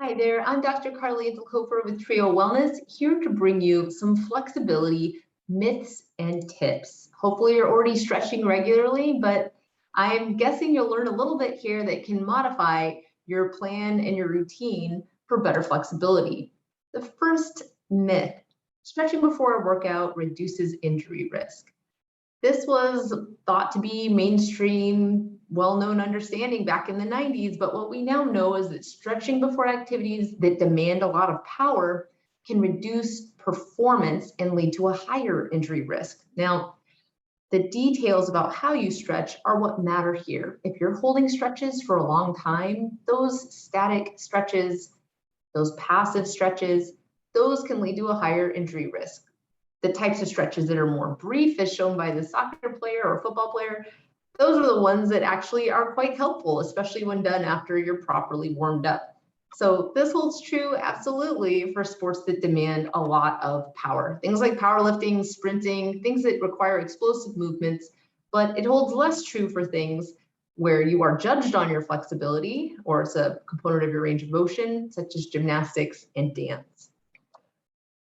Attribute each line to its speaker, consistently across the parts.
Speaker 1: Hi there, I'm Dr. Carly Kofer with Treo Wellness, here to bring you some flexibility myths and tips. Hopefully you're already stretching regularly, but I'm guessing you'll learn a little bit here that can modify your plan and your routine for better flexibility. The first myth, stretching before a workout reduces injury risk. This was thought to be mainstream, well-known understanding back in the 90s, but what we now know is that stretching before activities that demand a lot of power can reduce performance and lead to a higher injury risk. Now, the details about how you stretch are what matter here. If you're holding stretches for a long time, those static stretches, those passive stretches, those can lead to a higher injury risk. The types of stretches that are more brief, as shown by the soccer player or football player, those are the ones that actually are quite helpful, especially when done after you're properly warmed up. So this holds true absolutely for sports that demand a lot of power. Things like powerlifting, sprinting, things that require explosive movements, but it holds less true for things where you are judged on your flexibility or it's a component of your range of motion, such as gymnastics and dance.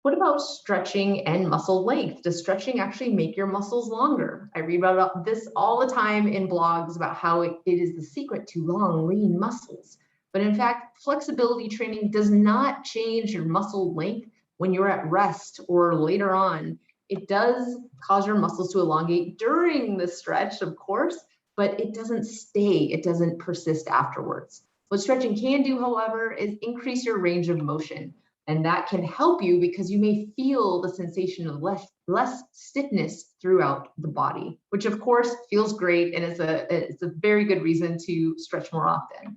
Speaker 1: What about stretching and muscle length? Does stretching actually make your muscles longer? I read about this all the time in blogs about how it is the secret to long, lean muscles. But in fact, flexibility training does not change your muscle length when you're at rest or later on. It does cause your muscles to elongate during the stretch, of course, but it doesn't stay, it doesn't persist afterwards. What stretching can do, however, is increase your range of motion. And that can help you because you may feel the sensation of less stiffness throughout the body, which of course feels great and it's a very good reason to stretch more often.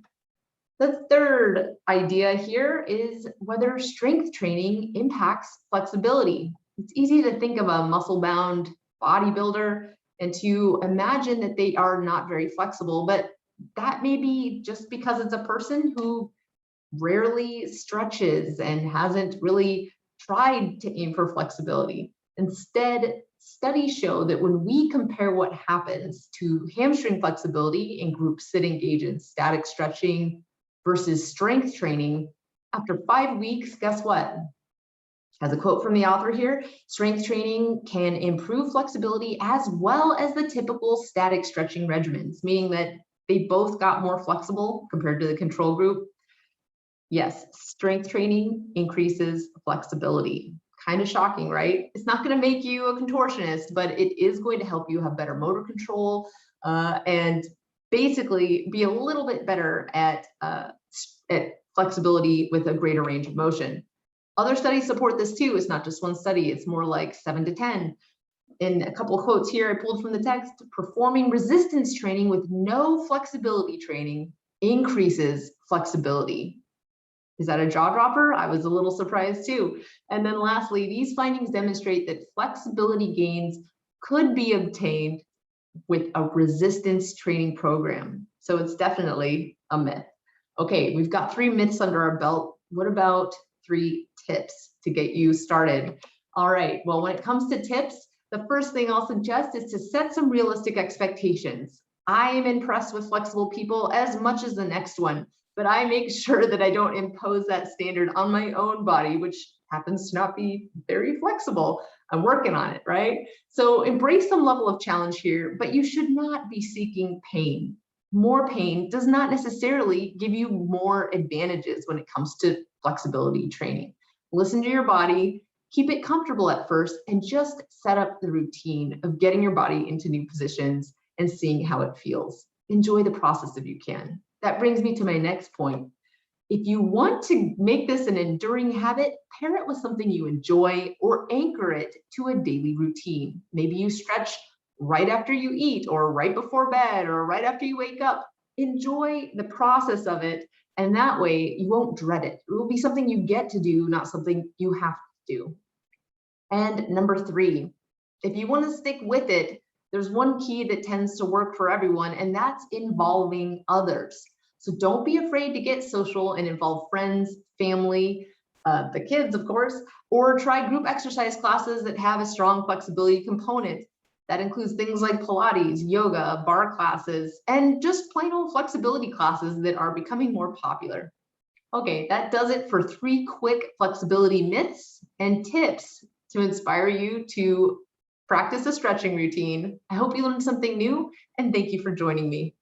Speaker 1: The third idea here is whether strength training impacts flexibility. It's easy to think of a muscle-bound bodybuilder and to imagine that they are not very flexible, but that may be just because it's a person who rarely stretches and hasn't really tried to aim for flexibility. Instead, studies show that when we compare what happens to hamstring flexibility in groups that engage in static stretching versus strength training, after 5 weeks, guess what? As a quote from the author here, strength training can improve flexibility as well as the typical static stretching regimens, meaning that they both got more flexible compared to the control group. Yes, strength training increases flexibility. Kind of shocking, right? It's not going to make you a contortionist, but it is going to help you have better motor control and basically be a little bit better at flexibility with a greater range of motion. Other studies support this too. It's not just one study, it's more like 7 to 10. In a couple of quotes here I pulled from the text, performing resistance training with no flexibility training increases flexibility. Is that a jaw dropper? I was a little surprised too. And then lastly, these findings demonstrate that flexibility gains could be obtained with a resistance training program. So it's definitely a myth. Okay, we've got 3 myths under our belt. What about 3 tips to get you started? All right, well, when it comes to tips, the first thing I'll suggest is to set some realistic expectations. I am impressed with flexible people as much as the next one, but I make sure that I don't impose that standard on my own body, which happens to not be very flexible. I'm working on it, right? So embrace some level of challenge here, but you should not be seeking pain. More pain does not necessarily give you more advantages when it comes to flexibility training. Listen to your body, keep it comfortable at first, and just set up the routine of getting your body into new positions and seeing how it feels. Enjoy the process if you can. That brings me to my next point. If you want to make this an enduring habit, pair it with something you enjoy or anchor it to a daily routine. Maybe you stretch right after you eat or right before bed or right after you wake up. Enjoy the process of it, and that way you won't dread it. It will be something you get to do, not something you have to do. And number 3, if you want to stick with it, there's one key that tends to work for everyone, and that's involving others. So don't be afraid to get social and involve friends, family, the kids, of course, or try group exercise classes that have a strong flexibility component. That includes things like Pilates, yoga, bar classes, and just plain old flexibility classes that are becoming more popular. Okay, that does it for 3 quick flexibility myths and tips to inspire you to practice a stretching routine. I hope you learned something new, and thank you for joining me.